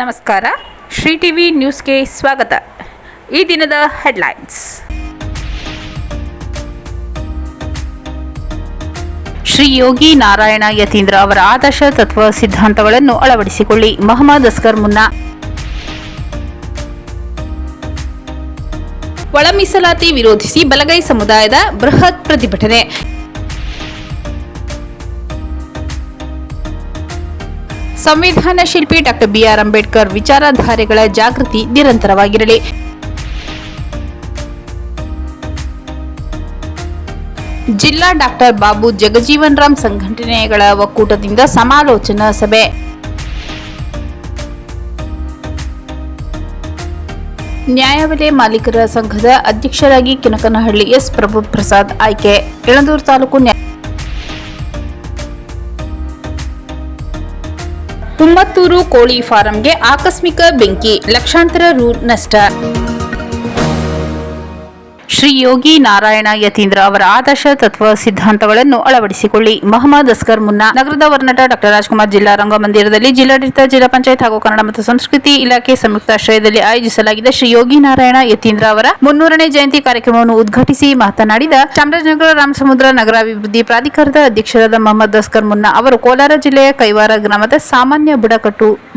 ನಮಸ್ಕಾರ. ಶ್ರೀ ಟಿವಿ ನ್ಯೂಸ್ಗೆ ಸ್ವಾಗತ. ಈ ದಿನದ ಹೆಡ್ಲೈನ್ಸ್. ಶ್ರೀ ಯೋಗಿ ನಾರಾಯಣ ಯತೀಂದ್ರ ಅವರ ಆದರ್ಶ ತತ್ವ ಸಿದ್ಧಾಂತಗಳನ್ನು ಅಳವಡಿಸಿಕೊಳ್ಳಿ. ಮೊಹಮ್ಮದ್ ಅಸ್ಗರ್ ಮುನ್ನಾ. ಒಳ ಮೀಸಲಾತಿ ವಿರೋಧಿಸಿ ಬಲಗೈ ಸಮುದಾಯದ ಬೃಹತ್ ಪ್ರತಿಭಟನೆ. ಸಂವಿಧಾನ ಶಿಲ್ಪಿ ಡಾಕ್ಟರ್ ಬಿಆರ್ ಅಂಬೇಡ್ಕರ್ ವಿಚಾರಧಾರೆಗಳ ಜಾಗೃತಿ ನಿರಂತರವಾಗಿರಲಿ. ಜಿಲ್ಲಾ ಡಾಕ್ಟರ್ ಬಾಬು ಜಗಜೀವನ್ ರಾಮ್ ಸಂಘಟನೆಗಳ ಒಕ್ಕೂಟದಿಂದ ಸಮಾಲೋಚನಾ ಸಭೆ. ನ್ಯಾಯಬೆಲೆ ಮಾಲೀಕರ ಸಂಘದ ಅಧ್ಯಕ್ಷರಾಗಿ ಕಿನಕನಹಳ್ಳಿ ಎಸ್ ಪ್ರಭುಪ್ರಸಾದ್ ಆಯ್ಕೆ. ಯಳಂದೂರು ತಾಲೂಕು ಕುಮ್ಮತ್ತೂರು ಕೋಳಿ ಫಾರಂಗೆ ಆಕಸ್ಮಿಕ ಬೆಂಕಿ, ಲಕ್ಷಾಂತರ ರು ನಷ್ಟ. ಶ್ರೀ ಯೋಗಿ ನಾರಾಯಣ ಯತೀಂದ್ರ ಅವರ ಆದರ್ಶ ತತ್ವ ಸಿದ್ಧಾಂತಗಳನ್ನು ಅಳವಡಿಸಿಕೊಳ್ಳಿ. ಮೊಹಮ್ಮದ್ ಅಸ್ಗರ್ ಮುನ್ನಾ. ನಗರದ ವರನಟ ಡಾಕ್ಟರ್ ರಾಜ್ಕುಮಾರ್ ಜಿಲ್ಲಾ ರಂಗಮಂದಿರದಲ್ಲಿ ಜಿಲ್ಲಾಡಳಿತ, ಜಿಲ್ಲಾ ಪಂಚಾಯತ್ ಹಾಗೂ ಕನ್ನಡ ಮತ್ತು ಸಂಸ್ಕೃತಿ ಇಲಾಖೆ ಸಂಯುಕ್ತಾಶ್ರಯದಲ್ಲಿ ಆಯೋಜಿಸಲಾಗಿದ್ದ ಶ್ರೀ ಯೋಗಿ ನಾರಾಯಣ ಯತೀಂದ್ರ ಅವರ 300ನೇ ಜಯಂತಿ ಕಾರ್ಯಕ್ರಮವನ್ನು ಉದ್ಘಾಟಿಸಿ ಮಾತನಾಡಿದ ಚಾಮರಾಜನಗರ ರಾಮಸಮುದ್ರ ನಗರಾಭಿವೃದ್ಧಿ ಪ್ರಾಧಿಕಾರದ ಅಧ್ಯಕ್ಷರಾದ ಮೊಹಮ್ಮದ್ ಅಸ್ಗರ್ ಮುನ್ನಾ ಅವರು ಕೋಲಾರ ಜಿಲ್ಲೆಯ ಕೈವಾರ ಗ್ರಾಮದ ಸಾಮಾನ್ಯ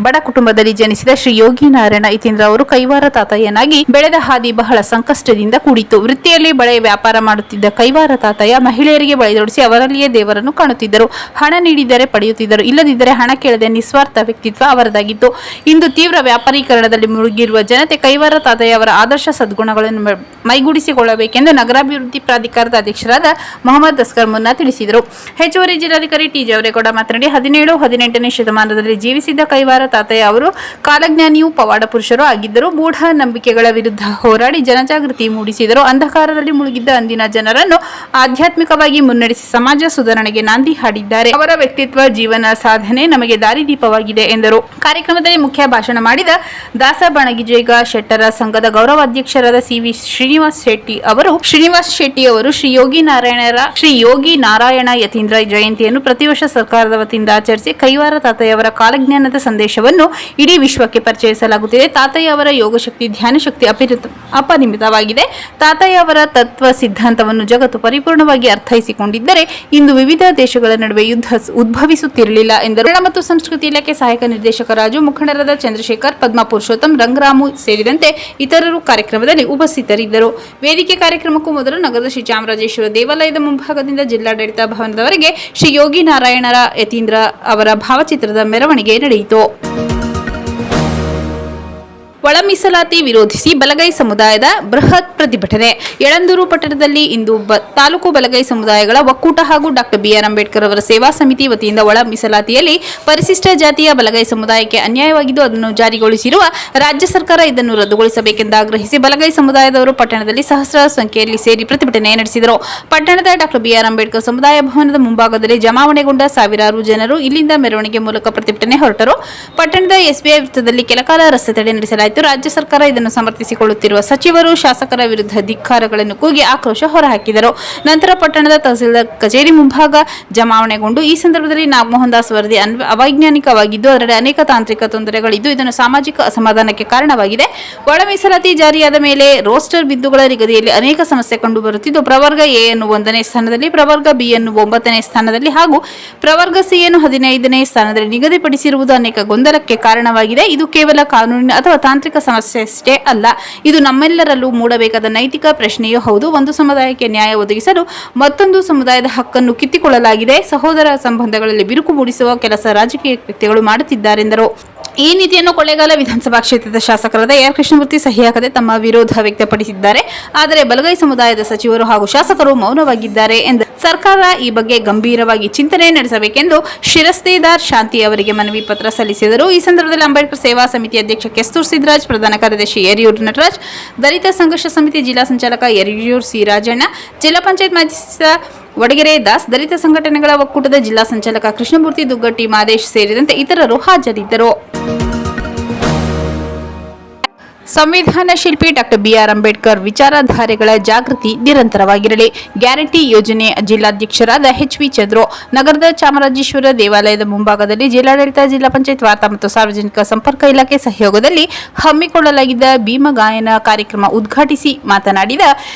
ಬಡ ಕುಟುಂಬದಲ್ಲಿ ಜನಿಸಿದ ಶ್ರೀ ಯೋಗಿ ನಾರಾಯಣ ಯತೀಂದ್ರ ಅವರು ಕೈವಾರ ತಾತಯ್ಯನಾಗಿ ಬೆಳೆದ ಹಾದಿ ಬಹಳ ಸಂಕಷ್ಟದಿಂದ ಕೂಡಿತು. ವೃತ್ತಿಯಲ್ಲಿ ಬಳೆ ವ್ಯಾಪಾರ ಮಾಡುತ್ತಿದ್ದ ಕೈವಾರ ತಾತಯ್ಯ ಮಹಿಳೆಯರಿಗೆ ಬಳೆದೊಡಿಸಿ ಅವರಲ್ಲಿಯೇ ದೇವರನ್ನು ಕಾಣುತ್ತಿದ್ದರು. ಹಣ ನೀಡಿದರೆ ಪಡೆಯುತ್ತಿದ್ದರು, ಇಲ್ಲದಿದ್ದರೆ ಹಣ ಕೇಳದೆ ನಿಸ್ವಾರ್ಥ ವ್ಯಕ್ತಿತ್ವ ಅವರದಾಗಿತ್ತು. ಇಂದು ತೀವ್ರ ವ್ಯಾಪಾರೀಕರಣದಲ್ಲಿ ಮುಳುಗಿರುವ ಜನತೆ ಕೈವಾರ ತಾತಯ್ಯ ಅವರ ಆದರ್ಶ ಸದ್ಗುಣಗಳನ್ನು ಮೈಗೂಡಿಸಿಕೊಳ್ಳಬೇಕೆಂದು ನಗರಾಭಿವೃದ್ಧಿ ಪ್ರಾಧಿಕಾರದ ಅಧ್ಯಕ್ಷರಾದ ಮೊಹಮ್ಮದ್ ಅಸ್ಗರ್ ಮುನ್ನಾ ತಿಳಿಸಿದರು. ಹೆಚ್ಚುವರಿ ಜಿಲ್ಲಾಧಿಕಾರಿ ಟಿ ಜವರೇಗೌಡ ಮಾತನಾಡಿ 17-18ನೇ ಶತಮಾನದಲ್ಲಿ ಜೀವಿಸಿದ್ದ ಕೈವಾರ ತಾತಯ್ಯ ಅವರು ಕಾಲಜ್ಞಾನಿಯೂ ಪವಾಡ ಪುರುಷರು ಆಗಿದ್ದರು. ಮೂಢ ನಂಬಿಕೆಗಳ ವಿರುದ್ಧ ಹೋರಾಡಿ ಜನಜಾಗೃತಿ ಮೂಡಿಸಿದರು. ಅಂಧಕಾರದಲ್ಲಿ ಮುಳುಗಿದ್ದ ಅಂದಿನ ಜನರನ್ನು ಆಧ್ಯಾತ್ಮಿಕವಾಗಿ ಮುನ್ನಡೆಸಿ ಸಮಾಜ ಸುಧಾರಣೆಗೆ ನಾಂದಿ ಹಾಡಿದ್ದಾರೆ. ಅವರ ವ್ಯಕ್ತಿತ್ವ ಜೀವನ ಸಾಧನೆ ನಮಗೆ ದಾರಿದೀಪವಾಗಿದೆ ಎಂದರು. ಕಾರ್ಯಕ್ರಮದಲ್ಲಿ ಮುಖ್ಯ ಭಾಷಣ ಮಾಡಿದ ದಾಸ ಬಣಗಿಜೇಗ ಶೆಟ್ಟರ ಸಂಘದ ಗೌರವಾಧ್ಯಕ್ಷರಾದ ಸಿ.ವಿ. ಶ್ರೀನಿವಾಸ್ ಶೆಟ್ಟಿ ಅವರು ಶ್ರೀ ಯೋಗಿ ನಾರಾಯಣ ಯತೀಂದ್ರ ಜಯಂತಿಯನ್ನು ಪ್ರತಿ ವರ್ಷ ಸರ್ಕಾರದ ವತಿಯಿಂದ ಆಚರಿಸಿ ಕೈವಾರ ತಾತಯ್ಯ ಅವರ ಕಾಲಜ್ಞಾನದ ಸಂದೇಶವನ್ನು ಇಡೀ ವಿಶ್ವಕ್ಕೆ ಪರಿಚಯಿಸಲಾಗುತ್ತಿದೆ. ತಾತಯ್ಯ ಅವರ ಯೋಗಶಕ್ತಿ, ಧ್ಯಾನಶಕ್ತಿ ಅಪರಿಮಿತವಾಗಿದೆ. ತಾತಯ್ಯ ಅವರ ತತ್ವ ಸಿದ್ಧಾಂತವನ್ನು ಜಗತ್ತು ಪರಿಪೂರ್ಣವಾಗಿ ಅರ್ಥೈಸಿಕೊಂಡಿದ್ದರೆ ಇಂದು ವಿವಿಧ ದೇಶಗಳ ನಡುವೆ ಯುದ್ಧ ಉದ್ಭವಿಸುತ್ತಿರಲಿಲ್ಲ ಎಂದರು. ಕನ್ನಡ ಮತ್ತು ಸಂಸ್ಕೃತಿ ಇಲಾಖೆ ಸಹಾಯಕ ನಿರ್ದೇಶಕ ರಾಜು, ಮುಖಂಡರಾದ ಚಂದ್ರಶೇಖರ್, ಪದ್ಮಾ ಪುರುಷೋತ್ತಮ್, ರಂಗರಾಮು ಸೇರಿದಂತೆ ಇತರರು ಕಾರ್ಯಕ್ರಮದಲ್ಲಿ ಉಪಸ್ಥಿತರಿದ್ದರು. ವೇದಿಕೆ ಕಾರ್ಯಕ್ರಮಕ್ಕೂ ಮೊದಲು ನಗರದ ಶ್ರೀ ಚಾಮರಾಜೇಶ್ವರ ದೇವಾಲಯದ ಮುಂಭಾಗದಿಂದ ಜಿಲ್ಲಾಡಳಿತ ಭವನದವರೆಗೆ ಶ್ರೀ ಯೋಗಿ ನಾರಾಯಣರ ಯತೀಂದ್ರ ಅವರ ಭಾವಚಿತ್ರದ ಮೆರವಣಿಗೆ ನಡೆಯಿತು. ಒಳ ಮೀಸಲಾತಿ ವಿರೋಧಿಸಿ ಬಲಗೈ ಸಮುದಾಯದ ಬೃಹತ್ ಪ್ರತಿಭಟನೆ. ಯಳಂದೂರು ಪಟ್ಟಣದಲ್ಲಿ ಇಂದು ತಾಲೂಕು ಬಲಗೈ ಸಮುದಾಯಗಳ ಒಕ್ಕೂಟ ಹಾಗೂ ಡಾಕ್ಟರ್ ಬಿಆರ್ ಅಂಬೇಡ್ಕರ್ ಅವರ ಸೇವಾ ಸಮಿತಿ ವತಿಯಿಂದ ಒಳ ಮೀಸಲಾತಿಯಲ್ಲಿ ಪರಿಶಿಷ್ಟ ಜಾತಿಯ ಬಲಗೈ ಸಮುದಾಯಕ್ಕೆ ಅನ್ಯಾಯವಾಗಿದ್ದು ಅದನ್ನು ಜಾರಿಗೊಳಿಸಿರುವ ರಾಜ್ಯ ಸರ್ಕಾರ ಇದನ್ನು ರದ್ದುಗೊಳಿಸಬೇಕೆಂದು ಆಗ್ರಹಿಸಿ ಬಲಗೈ ಸಮುದಾಯದವರು ಪಟ್ಟಣದಲ್ಲಿ ಸಹಸ್ರಾರು ಸಂಖ್ಯೆಯಲ್ಲಿ ಸೇರಿ ಪ್ರತಿಭಟನೆ ನಡೆಸಿದರು. ಪಟ್ಟಣದ ಡಾಕ್ಟರ್ ಬಿಆರ್ ಅಂಬೇಡ್ಕರ್ ಸಮುದಾಯ ಭವನದ ಮುಂಭಾಗದಲ್ಲಿ ಜಮಾವಣೆಗೊಂಡ ಸಾವಿರಾರು ಜನರು ಇಲ್ಲಿಂದ ಮೆರವಣಿಗೆ ಮೂಲಕ ಪ್ರತಿಭಟನೆ ಹೊರಟರು. ಪಟ್ಟಣದ ಎಸ್ಬಿಐ ವೃತ್ತದಲ್ಲಿ ಕೆಲಕಾಲ ರಸ್ತೆ ತಡೆ ನಡೆಸಲಾಯಿತು. ರಾಜ್ಯ ಸರ್ಕಾರ ಇದನ್ನು ಸಮರ್ಥಿಸಿಕೊಳ್ಳುತ್ತಿರುವ ಸಚಿವರು, ಶಾಸಕರ ವಿರುದ್ಧ ಧಿಕ್ಕಾರಗಳನ್ನು ಕೂಗಿ ಆಕ್ರೋಶ ಹೊರಹಾಕಿದರು. ನಂತರ ಪಟ್ಟಣದ ತಹಸೀಲ್ದಾರ್ ಕಚೇರಿ ಮುಂಭಾಗ ಜಮಾವಣೆಗೊಂಡು ಈ ಸಂದರ್ಭದಲ್ಲಿ ನಾಗಮೋಹನ್ ದಾಸ್ ವರದಿ ಅವೈಜ್ಞಾನಿಕವಾಗಿದ್ದು ಅದರಲ್ಲಿ ಅನೇಕ ತಾಂತ್ರಿಕ ತೊಂದರೆಗಳಿದ್ದು ಇದನ್ನು ಸಾಮಾಜಿಕ ಅಸಮಾಧಾನಕ್ಕೆ ಕಾರಣವಾಗಿದೆ. ಒಳ ಮೀಸಲಾತಿ ಜಾರಿಯಾದ ಮೇಲೆ ರೋಸ್ಟರ್ ಬಿಂದುಗಳ ನಿಗದಿಯಲ್ಲಿ ಅನೇಕ ಸಮಸ್ಯೆ ಕಂಡುಬರುತ್ತಿದ್ದು ಪ್ರವರ್ಗ ಎ ಅನ್ನು 1ನೇ ಸ್ಥಾನದಲ್ಲಿ, ಪ್ರವರ್ಗ ಬಿ ಅನ್ನು 9ನೇ ಸ್ಥಾನದಲ್ಲಿ ಹಾಗೂ ಪ್ರವರ್ಗ ಸಿ ಅನ್ನು 15ನೇ ಸ್ಥಾನದಲ್ಲಿ ನಿಗದಿಪಡಿಸಿರುವುದು ಅನೇಕ ಗೊಂದಲಕ್ಕೆ ಕಾರಣವಾಗಿದೆ. ಇದು ಕೇವಲ ಕಾನೂನಿನ ಅಥವಾ ತಾಂತ್ರಿಕ ಸಮಸ್ಯೆಯಷ್ಟೇ ಅಲ್ಲ, ಇದು ನಮ್ಮೆಲ್ಲರಲ್ಲೂ ಮೂಡಬೇಕಾದ ನೈತಿಕ ಪ್ರಶ್ನೆಯೂ ಹೌದು. ಒಂದು ಸಮುದಾಯಕ್ಕೆ ನ್ಯಾಯ ಒದಗಿಸಲು ಮತ್ತೊಂದು ಸಮುದಾಯದ ಹಕ್ಕನ್ನು ಕಿತ್ತಿಕೊಳ್ಳಲಾಗಿದೆ. ಸಹೋದರ ಸಂಬಂಧಗಳಲ್ಲಿ ಬಿರುಕು ಮೂಡಿಸುವ ಕೆಲಸ ರಾಜಕೀಯ ವ್ಯಕ್ತಿಗಳು ಮಾಡುತ್ತಿದ್ದಾರೆಂದರು. ಈ ನೀತಿಯನ್ನು ಕೊಳ್ಳೇಗಾಲ ವಿಧಾನಸಭಾ ಕ್ಷೇತ್ರದ ಶಾಸಕರಾದ ಆರ್ ಕೃಷ್ಣಮೂರ್ತಿ ಸಹಿ ಹಾಕದೆ ತಮ್ಮ ವಿರೋಧ ವ್ಯಕ್ತಪಡಿಸಿದ್ದಾರೆ. ಆದರೆ ಬಲಗೈ ಸಮುದಾಯದ ಸಚಿವರು ಹಾಗೂ ಶಾಸಕರು ಮೌನವಾಗಿದ್ದಾರೆ ಎಂದರು. ಸರ್ಕಾರ ಈ ಬಗ್ಗೆ ಗಂಭೀರವಾಗಿ ಚಿಂತನೆ ನಡೆಸಬೇಕೆಂದು ಶಿರಸ್ತೇದಾರ್ ಶಾಂತಿ ಅವರಿಗೆ ಮನವಿ ಪತ್ರ ಸಲ್ಲಿಸಿದರು. ಈ ಸಂದರ್ಭದಲ್ಲಿ ಅಂಬೇಡ್ಕರ್ ಸೇವಾ ಸಮಿತಿ ಅಧ್ಯಕ್ಷ ಕೆಸ್ತೂರ್ ಸಿದ್ದರಾಜ್, ಪ್ರಧಾನ ಕಾರ್ಯದರ್ಶಿ ಯರಿಯೂರು ನಟರಾಜ್, ದಲಿತ ಸಂಘರ್ಷ ಸಮಿತಿ ಜಿಲ್ಲಾ ಸಂಚಾಲಕ ಯರಿಯೂರು ಸಿ ರಾಜಣ್ಣ, ಜಿಲ್ಲಾ ಪಂಚಾಯತ್ ಮಾಜಿ ಸದಸ್ಯ ವಡಗೆರೆ ದಾಸ್, ದಲಿತ ಸಂಘಟನೆಗಳ ಒಕ್ಕೂಟದ ಜಿಲ್ಲಾ ಸಂಚಾಲಕ ಕೃಷ್ಣಮೂರ್ತಿ, ದುಗ್ಗಟ್ಟಿ ಮಾದೇಶ್ ಸೇರಿದಂತೆ ಇತರರು ಹಾಜರಿದ್ದರು. ಸಂವಿಧಾನ ಶಿಲ್ಪಿ ಡಾಕ್ಟರ್ ಬಿಆರ್ ಅಂಬೇಡ್ಕರ್ ವಿಚಾರಧಾರೆಗಳ ಜಾಗೃತಿ ನಿರಂತರವಾಗಿರಲಿ. ಗ್ಯಾರಂಟಿ ಯೋಜನೆ ಜಿಲ್ಲಾಧ್ಯಕ್ಷರಾದ ಎಚ್.ವಿ. ಚಂದ್ರು. ನಗರದ ಚಾಮರಾಜೇಶ್ವರ ದೇವಾಲಯದ ಮುಂಭಾಗದಲ್ಲಿ ಜಿಲ್ಲಾಡಳಿತ, ಜಿಲ್ಲಾ ಪಂಚಾಯತ್ ವಾರ್ತಾ ಮತ್ತು ಸಾರ್ವಜನಿಕ ಸಂಪರ್ಕ ಇಲಾಖೆ ಸಹಯೋಗದಲ್ಲಿ ಹಮ್ಮಿಕೊಳ್ಳಲಾಗಿದ್ದ ಭೀಮ ಗಾಯನ ಕಾರ್ಯಕ್ರಮ ಉದ್ಘಾಟಿಸಿ ಮಾತನಾಡಿದ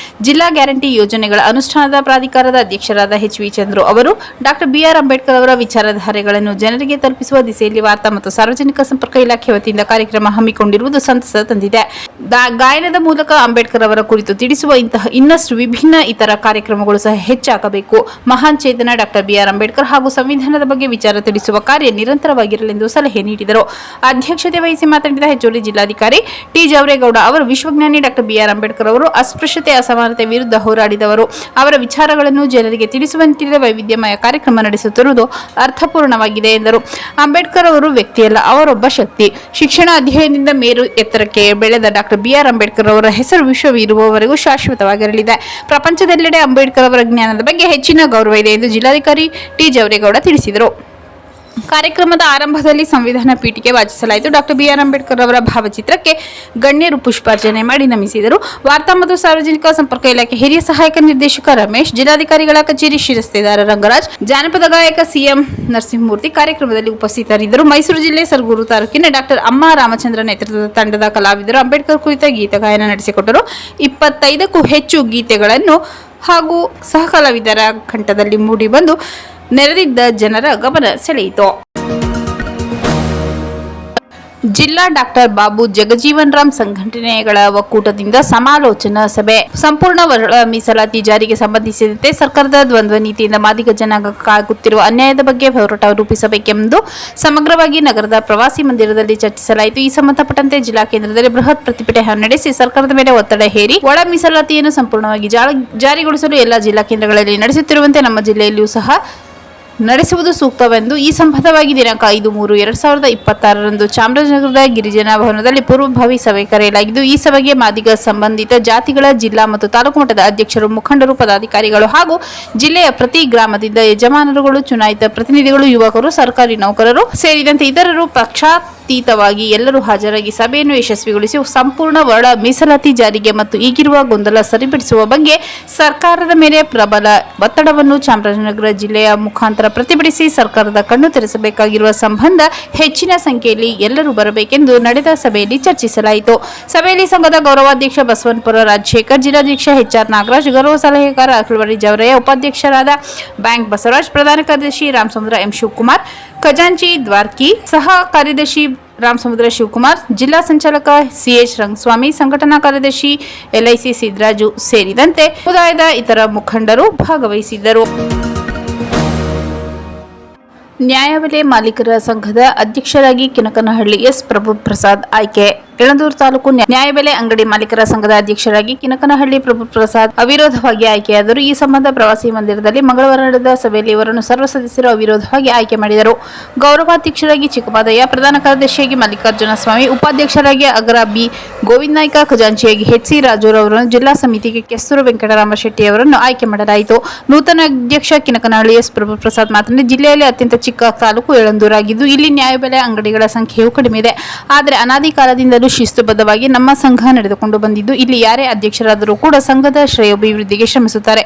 ಜಿಲ್ಲಾ ಗ್ಯಾರಂಟಿ ಯೋಜನೆಗಳ ಅನುಷ್ಠಾನದ ಪ್ರಾಧಿಕಾರದ ಅಧ್ಯಕ್ಷರಾದ ಎಚ್.ವಿ. ಚಂದ್ರು ಅವರು ಡಾಕ್ಟರ್ ಬಿಆರ್ ಅಂಬೇಡ್ಕರ್ ಅವರ ವಿಚಾರಧಾರೆಗಳನ್ನು ಜನರಿಗೆ ತಲುಪಿಸುವ ದಿಸೆಯಲ್ಲಿ ವಾರ್ತಾ ಮತ್ತು ಸಾರ್ವಜನಿಕ ಸಂಪರ್ಕ ಇಲಾಖೆ ವತಿಯಿಂದ ಕಾರ್ಯಕ್ರಮ ಹಮ್ಮಿಕೊಂಡಿರುವುದು ಸಂತಸ ತಂದಿದೆ. ಗಾಯನದ ಮೂಲಕ ಅಂಬೇಡ್ಕರ್ ಅವರ ಕುರಿತು ತಿಳಿಸುವ ಇಂತಹ ಇನ್ನಷ್ಟು ವಿಭಿನ್ನ ಇತರ ಕಾರ್ಯಕ್ರಮಗಳು ಸಹ ಹೆಚ್ಚಾಗಬೇಕು. ಮಹಾನ್ ಚೇತನ ಡಾಕ್ಟರ್ ಬಿಆರ್ ಅಂಬೇಡ್ಕರ್ ಹಾಗೂ ಸಂವಿಧಾನದ ಬಗ್ಗೆ ವಿಚಾರ ತಿಳಿಸುವ ಕಾರ್ಯ ನಿರಂತರವಾಗಿರಲೆಂದು ಸಲಹೆ ನೀಡಿದರು. ಅಧ್ಯಕ್ಷತೆ ವಹಿಸಿ ಮಾತನಾಡಿದ ಹೆಚ್ಚುವರಿ ಜಿಲ್ಲಾಧಿಕಾರಿ ಟಿ. ಜವರೇಗೌಡ ಅವರು ವಿಶ್ವಜ್ಞಾನಿ ಡಾಕ್ಟರ್ ಬಿಆರ್ ಅಂಬೇಡ್ಕರ್ ಅವರು ಅಸ್ಪೃಶ್ಯತೆ, ಅಸಮಾನತೆ ವಿರುದ್ಧ ಹೋರಾಡಿದವರು. ಅವರ ವಿಚಾರಗಳನ್ನು ಜನರಿಗೆ ತಿಳಿಸುವ ನಿಟ್ಟಿನಲ್ಲಿ ವೈವಿಧ್ಯಮಯ ಕಾರ್ಯಕ್ರಮ ನಡೆಸುತ್ತಿರುವುದು ಅರ್ಥಪೂರ್ಣವಾಗಿದೆ ಎಂದರು. ಅಂಬೇಡ್ಕರ್ ಅವರು ವ್ಯಕ್ತಿಯಲ್ಲ, ಅವರೊಬ್ಬ ಶಕ್ತಿ. ಶಿಕ್ಷಣ ಅಧ್ಯಯನದಿಂದ ಮೇರು ಎತ್ತರಕ್ಕೆ ಬೆಳೆದ ಡಾಕ್ಟರ್ ಬಿಆರ್ ಅಂಬೇಡ್ಕರ್ ಅವರ ಹೆಸರು ವಿಶ್ವವಿರುವವರೆಗೂ ಶಾಶ್ವತವಾಗಿರಲಿದೆ. ಪ್ರಪಂಚದೆಲ್ಲೆಡೆ ಅಂಬೇಡ್ಕರ್ ಅವರ ಜ್ಞಾನದ ಬಗ್ಗೆ ಹೆಚ್ಚಿನ ಗೌರವ ಇದೆ ಎಂದು ಜಿಲ್ಲಾಧಿಕಾರಿ ಟಿ. ಜವರೇಗೌಡ ತಿಳಿಸಿದರು. ಕಾರ್ಯಕ್ರಮದ ಆರಂಭದಲ್ಲಿ ಸಂವಿಧಾನ ಪೀಠಿಕೆ ವಾಚಿಸಲಾಯಿತು. ಡಾಕ್ಟರ್ ಬಿಆರ್ ಅಂಬೇಡ್ಕರ್ ಅವರ ಭಾವಚಿತ್ರಕ್ಕೆ ಗಣ್ಯರು ಪುಷ್ಪಾರ್ಚನೆ ಮಾಡಿ ನಮಿಸಿದರು. ವಾರ್ತಾ ಮತ್ತು ಸಾರ್ವಜನಿಕ ಸಂಪರ್ಕ ಇಲಾಖೆ ಹಿರಿಯ ಸಹಾಯಕ ನಿರ್ದೇಶಕ ರಮೇಶ್, ಜಿಲ್ಲಾಧಿಕಾರಿಗಳ ಕಚೇರಿ ಶಿರಸ್ತೇದಾರ ರಂಗರಾಜ್, ಜಾನಪದ ಗಾಯಕ ಸಿಎಂ ನರಸಿಂಹಮೂರ್ತಿ ಕಾರ್ಯಕ್ರಮದಲ್ಲಿ ಉಪಸ್ಥಿತರಿದ್ದರು. ಮೈಸೂರು ಜಿಲ್ಲೆ ಸರಗೂರು ತಾಲೂಕಿನ ಡಾಕ್ಟರ್ ಅಮ್ಮ ರಾಮಚಂದ್ರ ನೇತೃತ್ವದ ತಂಡದ ಕಲಾವಿದರು ಅಂಬೇಡ್ಕರ್ ಕುರಿತ ಗೀತ ಗಾಯನ ನಡೆಸಿಕೊಟ್ಟರು. 25ಕ್ಕೂ ಹೆಚ್ಚು ಗೀತೆಗಳನ್ನು ಹಾಗೂ ಸಹ ಕಲಾವಿದರ ಕಂಠದಲ್ಲಿ ಮೂಡಿಬಂದು ನೆರೆದಿದ್ದ ಜನರ ಗಮನ ಸೆಳೆಯಿತು. ಜಿಲ್ಲಾ ಡಾಕ್ಟರ್ ಬಾಬು ಜಗಜೀವನ್ ರಾಮ್ ಸಂಘಟನೆಗಳ ಒಕ್ಕೂಟದಿಂದ ಸಮಾಲೋಚನಾ ಸಭೆ. ಸಂಪೂರ್ಣ ಒಳ ಮೀಸಲಾತಿ ಜಾರಿಗೆ ಸಂಬಂಧಿಸಿದಂತೆ ಸರ್ಕಾರದ ದ್ವಂದ್ವ ನೀತಿಯಿಂದ ಮಾದಿಗ ಜನಾಂಗಕ್ಕಾಗುತ್ತಿರುವ ಅನ್ಯಾಯದ ಬಗ್ಗೆ ಹೋರಾಟ ರೂಪಿಸಬೇಕೆಂದು ಸಮಗ್ರವಾಗಿ ನಗರದ ಪ್ರವಾಸಿ ಮಂದಿರದಲ್ಲಿ ಚರ್ಚಿಸಲಾಯಿತು. ಈ ಸಂಬಂಧಪಟ್ಟಂತೆ ಜಿಲ್ಲಾ ಕೇಂದ್ರದಲ್ಲಿ ಬೃಹತ್ ಪ್ರತಿಭಟನೆ ನಡೆಸಿ ಸರ್ಕಾರದ ಮೇಲೆ ಒತ್ತಡ ಹೇರಿ ಒಳ ಮೀಸಲಾತಿಯನ್ನು ಸಂಪೂರ್ಣವಾಗಿ ಜಾರಿಗೊಳಿಸಲು ಎಲ್ಲಾ ಜಿಲ್ಲಾ ಕೇಂದ್ರಗಳಲ್ಲಿ ನಡೆಸುತ್ತಿರುವಂತೆ ನಮ್ಮ ಜಿಲ್ಲೆಯಲ್ಲಿಯೂ ಸಹ ನಡೆಸುವುದು ಸೂಕ್ತವೆಂದು ಈ ಸಂಬಂಧವಾಗಿ ದಿನಾಂಕ 5/3/2026 ಚಾಮರಾಜನಗರದ ಗಿರಿಜನ ಭವನದಲ್ಲಿ ಪೂರ್ವಭಾವಿ ಸಭೆ ಕರೆಯಲಾಗಿದ್ದು, ಈ ಸಭೆಗೆ ಮಾದಿಗ ಸಂಬಂಧಿತ ಜಾತಿಗಳ ಜಿಲ್ಲಾ ಮತ್ತು ತಾಲೂಕು ಮಟ್ಟದ ಅಧ್ಯಕ್ಷರು, ಮುಖಂಡರು, ಪದಾಧಿಕಾರಿಗಳು ಹಾಗೂ ಜಿಲ್ಲೆಯ ಪ್ರತಿ ಗ್ರಾಮದಿಂದ ಯಜಮಾನರುಗಳು, ಚುನಾಯಿತ ಪ್ರತಿನಿಧಿಗಳು, ಯುವಕರು, ಸರ್ಕಾರಿ ನೌಕರರು ಸೇರಿದಂತೆ ಇತರರು ಪಕ್ಷಾತೀತವಾಗಿ ಎಲ್ಲರೂ ಹಾಜರಾಗಿ ಸಭೆಯನ್ನು ಯಶಸ್ವಿಗೊಳಿಸಿ ಸಂಪೂರ್ಣ ಒಳ ಮೀಸಲಾತಿ ಜಾರಿಗೆ ಮತ್ತು ಈಗಿರುವ ಗೊಂದಲ ಸರಿಪಡಿಸುವ ಬಗ್ಗೆ ಸರ್ಕಾರದ ಮೇಲೆ ಪ್ರಬಲ ಒತ್ತಡವನ್ನು ಚಾಮರಾಜನಗರ ಜಿಲ್ಲೆಯ ಮುಖಾಂತರ ಪ್ರತಿಭಟಿಸಿ ಸರ್ಕಾರದ ಕಣ್ಣು ತೆರೆಸಬೇಕಾಗಿರುವ ಸಂಬಂಧ ಹೆಚ್ಚಿನ ಸಂಖ್ಯೆಯಲ್ಲಿ ಎಲ್ಲರೂ ಬರಬೇಕೆಂದು ನಡೆದ ಸಭೆಯಲ್ಲಿ ಚರ್ಚಿಸಲಾಯಿತು. ಸಭೆಯಲ್ಲಿ ಸಂಘದ ಗೌರವಾಧ್ಯಕ್ಷ ಬಸವನಪುರ ರಾಜಶೇಖರ್, ಜಿಲ್ಲಾಧ್ಯಕ್ಷ ಎಚ್.ಆರ್. ನಾಗರಾಜ್, ಗೌರವ ಸಲಹೆಗಾರ ಅಖಿಲವಾಡಿ ಜವರಯ್ಯ, ಉಪಾಧ್ಯಕ್ಷರಾದ ಬ್ಯಾಂಕ್ ಬಸವರಾಜ್, ಪ್ರಧಾನ ಕಾರ್ಯದರ್ಶಿ ರಾಮಸಮುದ್ರ ಎಂ. ಶಿವಕುಮಾರ್, ಖಜಾಂಚಿ ದ್ವಾರ್ಕಿ, ಸಹ ಕಾರ್ಯದರ್ಶಿ ರಾಮಸಮುದ್ರ ಶಿವಕುಮಾರ್, ಜಿಲ್ಲಾ ಸಂಚಾಲಕ ಸಿಎಚ್. ರಂಗಸ್ವಾಮಿ, ಸಂಘಟನಾ ಕಾರ್ಯದರ್ಶಿ ಎಲ್ಐಸಿ ಸಿದ್ದರಾಜು ಸೇರಿದಂತೆ ಸಮುದಾಯದ ಇತರ ಮುಖಂಡರು ಭಾಗವಹಿಸಿದ್ದರು. ನ್ಯಾಯಬೆಲೆ ಮಾಲೀಕರ ಸಂಘದ ಅಧ್ಯಕ್ಷರಾಗಿ ಕಿನಕನಹಳ್ಳಿ ಎಸ್. ಪ್ರಭುಪ್ರಸಾದ್ ಆಯ್ಕೆ. ಯಳಂದೂರು ತಾಲೂಕು ನ್ಯಾಯಬೆಲೆ ಅಂಗಡಿ ಮಾಲೀಕರ ಸಂಘದ ಅಧ್ಯಕ್ಷರಾಗಿ ಕಿನಕನಹಳ್ಳಿ ಪ್ರಭುಪ್ರಸಾದ್ ಅವಿರೋಧವಾಗಿ ಆಯ್ಕೆಯಾದರು. ಈ ಸಂಬಂಧ ಪ್ರವಾಸಿ ಮಂದಿರದಲ್ಲಿ ಮಂಗಳವಾರ ನಡೆದ ಸಭೆಯಲ್ಲಿ ಇವರನ್ನು ಸರ್ವ ಸದಸ್ಯರು ಅವಿರೋಧವಾಗಿ ಆಯ್ಕೆ ಮಾಡಿದರು. ಗೌರವಾಧ್ಯಕ್ಷರಾಗಿ ಚಿಕ್ಕಮಾದಯ್ಯ, ಪ್ರಧಾನ ಕಾರ್ಯದರ್ಶಿಯಾಗಿ ಮಲ್ಲಿಕಾರ್ಜುನ ಸ್ವಾಮಿ, ಉಪಾಧ್ಯಕ್ಷರಾಗಿ ಅಗ್ರ ಬಿ. ಗೋವಿಂದ ನಾಯ್ಕ, ಖಜಾಂಚಿಯಾಗಿ ಎಚ್.ಸಿ. ರಾಜೂರವರನ್ನು, ಜಿಲ್ಲಾ ಸಮಿತಿಗೆ ಕೆಸ್ತೂರು ವೆಂಕಟರಾಮ ಶೆಟ್ಟಿ ಅವರನ್ನು ಆಯ್ಕೆ ಮಾಡಲಾಯಿತು. ನೂತನ ಅಧ್ಯಕ್ಷ ಕಿನಕನಹಳ್ಳಿ ಎಸ್. ಪ್ರಭುಪ್ರಸಾದ್ ಮಾತನಾಡಿ, ಜಿಲ್ಲೆಯಲ್ಲಿ ಅತ್ಯಂತ ಚಿಕ್ಕ ತಾಲೂಕು ಯಳಂದೂರಾಗಿದ್ದು ಇಲ್ಲಿ ನ್ಯಾಯಬೆಲೆ ಅಂಗಡಿಗಳ ಸಂಖ್ಯೆಯು ಕಡಿಮೆ ಇದೆ. ಆದರೆ ಅನಾದಿ ಕಾಲದಿಂದಲೂ ಶಿಸ್ತುಬದ್ಧವಾಗಿ ನಮ್ಮ ಸಂಘ ನಡೆದುಕೊಂಡು ಬಂದಿದ್ದು, ಇಲ್ಲಿ ಯಾರೇ ಅಧ್ಯಕ್ಷರಾದರೂ ಕೂಡ ಸಂಘದ ಶ್ರೇಯೋಭಿವೃದ್ಧಿಗೆ ಶ್ರಮಿಸುತ್ತಾರೆ.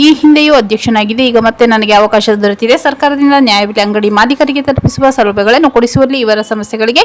ಈ ಹಿಂದೆಯೂ ಅಧ್ಯಕ್ಷನಾಗಿದೆ. ಈಗ ಮತ್ತೆ ನನಗೆ ಅವಕಾಶ ದೊರೆತಿದೆ. ಸರ್ಕಾರದಿಂದ ನ್ಯಾಯಬೆಲೆ ಅಂಗಡಿ ಮಾಲೀಕರಿಗೆ ತಲುಪಿಸುವ ಸೌಲಭ್ಯಗಳನ್ನು ಕೊಡಿಸುವಲ್ಲಿ, ಇವರ ಸಮಸ್ಯೆಗಳಿಗೆ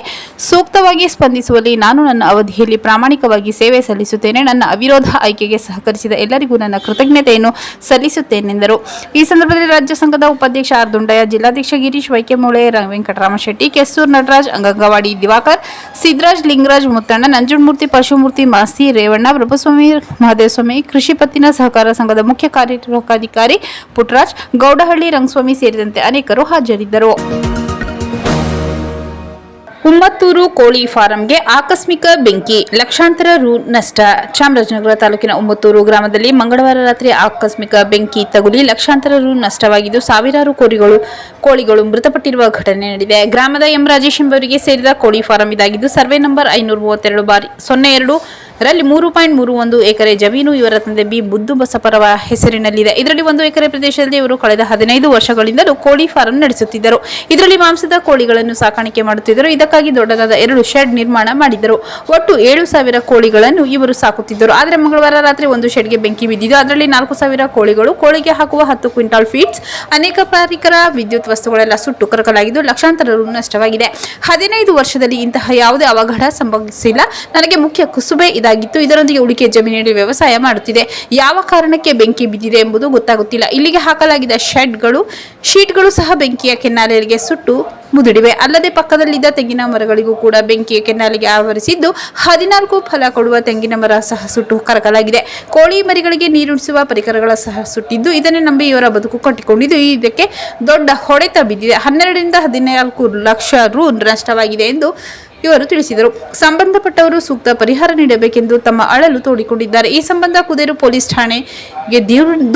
ಸೂಕ್ತವಾಗಿ ಸ್ಪಂದಿಸುವಲ್ಲಿ ನಾನು ನನ್ನ ಅವಧಿಯಲ್ಲಿ ಪ್ರಾಮಾಣಿಕವಾಗಿ ಸೇವೆ ಸಲ್ಲಿಸುತ್ತೇನೆ. ನನ್ನ ಅವಿರೋಧ ಆಯ್ಕೆಗೆ ಸಹಕರಿಸಿದ ಎಲ್ಲರಿಗೂ ನನ್ನ ಕೃತಜ್ಞತೆಯನ್ನು ಸಲ್ಲಿಸುತ್ತೇನೆಂದರು. ಈ ಸಂದರ್ಭದಲ್ಲಿ ರಾಜ್ಯ ಸಂಘದ ಉಪಾಧ್ಯಕ್ಷ ಆರ್. ದುಂಡಯ್ಯ, ಜಿಲ್ಲಾಧ್ಯಕ್ಷ ಗಿರೀಶ್ ವೈಕೆಮೂಳೆ, ವೆಂಕಟರಾಮ ಶೆಟ್ಟಿ, ಕೆಸ್ತೂರು ನಟರಾಜ್, ಅಂಗಂಗವಾಡಿ ದಿವಾಕರ್, ಸಿದ್ದರಾಜ್, ಲಿಂಗರಾಜ್, ಮುತ್ತಣ್ಣ, ನಂಜುಂಡಮೂರ್ತಿ, ಪರಶುಮೂರ್ತಿ, ಮಾಸ್ತಿ, ರೇವಣ್ಣ, ಪ್ರಭುಸ್ವಾಮಿ, ಮಹದೇವಸ್ವಾಮಿ, ಕೃಷಿ ಪತ್ತಿನ ಸಹಕಾರ ಸಂಘದ ಮುಖ್ಯ ಕಾರ್ಯನಿರ್ವಾಹಕಾಧಿಕಾರಿ ಪುಟ್ಟರಾಜ್, ಗೌಡಹಳ್ಳಿ, ರಂಗಸ್ವಾಮಿ ಸೇರಿದಂತೆ ಅನೇಕರು ಹಾಜರಿದ್ದರು. ಉಮ್ಮತ್ತೂರು ಕೋಳಿ ಫಾರಂಗೆ ಆಕಸ್ಮಿಕ ಬೆಂಕಿ, ಲಕ್ಷಾಂತರ ರು ನಷ್ಟ. ಚಾಮರಾಜನಗರ ತಾಲೂಕಿನ ಉಮ್ಮತ್ತೂರು ಗ್ರಾಮದಲ್ಲಿ ಮಂಗಳವಾರ ರಾತ್ರಿ ಆಕಸ್ಮಿಕ ಬೆಂಕಿ ತಗುಲಿ ಲಕ್ಷಾಂತರ ರು ನಷ್ಟವಾಗಿದ್ದು, ಸಾವಿರಾರು ಕೋಳಿಗಳು ಮೃತಪಟ್ಟಿರುವ ಘಟನೆ ನಡೆದಿದೆ. ಗ್ರಾಮದ ಎಂ. ರಾಜೇಶ್ ಎಂಬುವರಿಗೆ ಸೇರಿದ ಕೋಳಿ ಫಾರಂ ಇದಾಗಿದ್ದು, ಸರ್ವೆ ನಂಬರ್ 532/02 ರಲ್ಲಿ 3.31 ಎಕರೆ ಜಮೀನು ಇವರ ತಂದೆ ಬಿ ಮುದ್ದು ಬಸಪ್ಪರವ ಹೆಸರಿನಲ್ಲಿದೆ. ಇದರಲ್ಲಿ 1 ಎಕರೆ ಪ್ರದೇಶದಲ್ಲಿ ಇವರು ಕಳೆದ 15 ವರ್ಷಗಳಿಂದಲೂ ಕೋಳಿ ಫಾರಂ ನಡೆಸುತ್ತಿದ್ದರು. ಇದರಲ್ಲಿ ಮಾಂಸದ ಕೋಳಿಗಳನ್ನು ಸಾಕಾಣಿಕೆ ಮಾಡುತ್ತಿದ್ದರು. ಇದಕ್ಕಾಗಿ ದೊಡ್ಡದಾದ 2 ಶೆಡ್ ನಿರ್ಮಾಣ ಮಾಡಿದ್ದರು. ಒಟ್ಟು 7,000 ಕೋಳಿಗಳನ್ನು ಇವರು ಸಾಕುತ್ತಿದ್ದರು. ಆದರೆ ಮಂಗಳವಾರ ರಾತ್ರಿ ಒಂದು ಶೆಡ್ಗೆ ಬೆಂಕಿ ಬಿದ್ದಿದ್ದು ಅದರಲ್ಲಿ 4,000 ಕೋಳಿಗಳು, ಕೋಳಿಗೆ ಹಾಕುವ 10 ಕ್ವಿಂಟಾಲ್ ಫೀಡ್ಸ್, ಅನೇಕ ಪರಿಕರ, ವಿದ್ಯುತ್ ವಸ್ತುಗಳೆಲ್ಲ ಸುಟ್ಟು ಕರಕಲಾಗಿದ್ದು ಲಕ್ಷಾಂತರ ರು ನಷ್ಟವಾಗಿದೆ. 15 ವರ್ಷದಲ್ಲಿ ಇಂತಹ ಯಾವುದೇ ಅವಘಡ ಸಂಭವಿಸಿಲ್ಲ. ನನಗೆ ಮುಖ್ಯ ಕುಸುಬೆ ಇದಾಗಿತ್ತು. ಇದರೊಂದಿಗೆ ಉಳಿಕೆ ಜಮೀನಿನಲ್ಲಿ ವ್ಯವಸಾಯ ಮಾಡುತ್ತಿದೆ. ಯಾವ ಕಾರಣಕ್ಕೆ ಬೆಂಕಿ ಬಿದ್ದಿದೆ ಎಂಬುದು ಗೊತ್ತಾಗುತ್ತಿಲ್ಲ. ಇಲ್ಲಿಗೆ ಹಾಕಲಾಗಿದ್ದ ಶೀಟ್ಗಳು ಸಹ ಬೆಂಕಿಯ ಕೆನ್ನಾಲಿಗೆ ಸುಟ್ಟು ಮುದುಡಿವೆ. ಅಲ್ಲದೆ ಪಕ್ಕದಲ್ಲಿದ್ದ ತೆಂಗಿನ ಮರಗಳಿಗೂ ಕೂಡ ಬೆಂಕಿಯ ಕೆನ್ನಾಲಿಗೆ ಆವರಿಸಿದ್ದು 14 ಫಲ ಕೊಡುವ ತೆಂಗಿನ ಮರ ಸಹ ಸುಟ್ಟು ಕರಕಲಾಗಿದೆ. ಕೋಳಿ ಮರಿಗಳಿಗೆ ನೀರುಣಿಸುವ ಪರಿಕರಗಳ ಸಹ ಸುಟ್ಟಿದ್ದು ಇದನ್ನೇ ನಂಬಿ ಇವರ ಬದುಕು ಕಟ್ಟಿಕೊಂಡಿದ್ದು ಇದಕ್ಕೆ ದೊಡ್ಡ ಹೊಡೆತ ಬಿದ್ದಿದೆ. 12 ರಿಂದ 14 ಲಕ್ಷ ರು ನಷ್ಟವಾಗಿದೆ ಎಂದು ಇವರು ತಿಳಿಸಿದರು. ಸಂಬಂಧಪಟ್ಟವರು ಸೂಕ್ತ ಪರಿಹಾರ ನೀಡಬೇಕೆಂದು ತಮ್ಮ ಅಳಲು ತೋಡಿಕೊಂಡಿದ್ದಾರೆ. ಈ ಸಂಬಂಧ ಕುದೇರು ಪೊಲೀಸ್ ಠಾಣೆಗೆ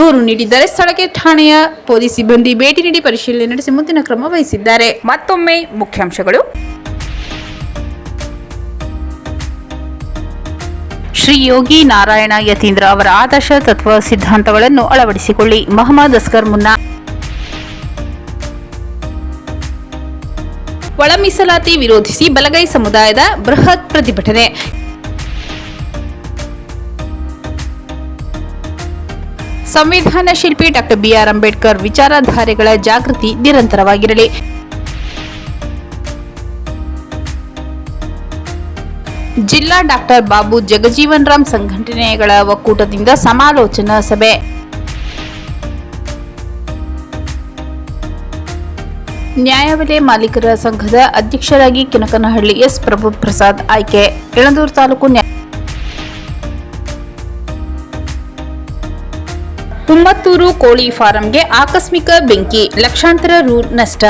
ದೂರು ನೀಡಿದ್ದಾರೆ. ಸ್ಥಳಕ್ಕೆ ಠಾಣೆಯ ಪೊಲೀಸ್ ಸಿಬ್ಬಂದಿ ಭೇಟಿ ನೀಡಿ ಪರಿಶೀಲನೆ ನಡೆಸಿ ಮುಂದಿನ ಕ್ರಮ ವಹಿಸಿದ್ದಾರೆ. ಮತ್ತೊಮ್ಮೆ ಮುಖ್ಯಾಂಶಗಳು. ಶ್ರೀ ಯೋಗಿ ನಾರಾಯಣ ಯತೀಂದ್ರ ಅವರ ಆದರ್ಶ ತತ್ವ ಸಿದ್ಧಾಂತಗಳನ್ನು ಅಳವಡಿಸಿಕೊಳ್ಳಿ. ಮೊಹಮ್ಮದ್ ಅಸ್ಗರ್ ಮುನ್ನಾ. ಒಳ ಮೀಸಲಾತಿ ವಿರೋಧಿಸಿ ಬಲಗೈ ಸಮುದಾಯದ ಬೃಹತ್ ಪ್ರತಿಭಟನೆ. ಸಂವಿಧಾನ ಶಿಲ್ಪಿ ಡಾಕ್ಟರ್ BR ಅಂಬೇಡ್ಕರ್ ವಿಚಾರಧಾರೆಗಳ ಜಾಗೃತಿ ನಿರಂತರವಾಗಿರಲಿ. ಜಿಲ್ಲಾ ಡಾಕ್ಟರ್ ಬಾಬು ಜಗಜೀವನ್ ರಾಮ್ ಸಂಘಟನೆಗಳ ಒಕ್ಕೂಟದಿಂದ ಸಮಾಲೋಚನಾ ಸಭೆ. ನ್ಯಾಯಬೆಲೆ ಮಾಲೀಕರ ಸಂಘದ ಅಧ್ಯಕ್ಷರಾಗಿ ಕಿನಕನಹಳ್ಳಿ ಎಸ್ ಪ್ರಭುಪ್ರಸಾದ್ ಆಯ್ಕೆ. ಯಳಂದೂರು ತಾಲೂಕು ಕುಮ್ಮತ್ತೂರು ಕೋಳಿ ಫಾರಂಗೆ ಆಕಸ್ಮಿಕ ಬೆಂಕಿ, ಲಕ್ಷಾಂತರ ರು ನಷ್ಟ.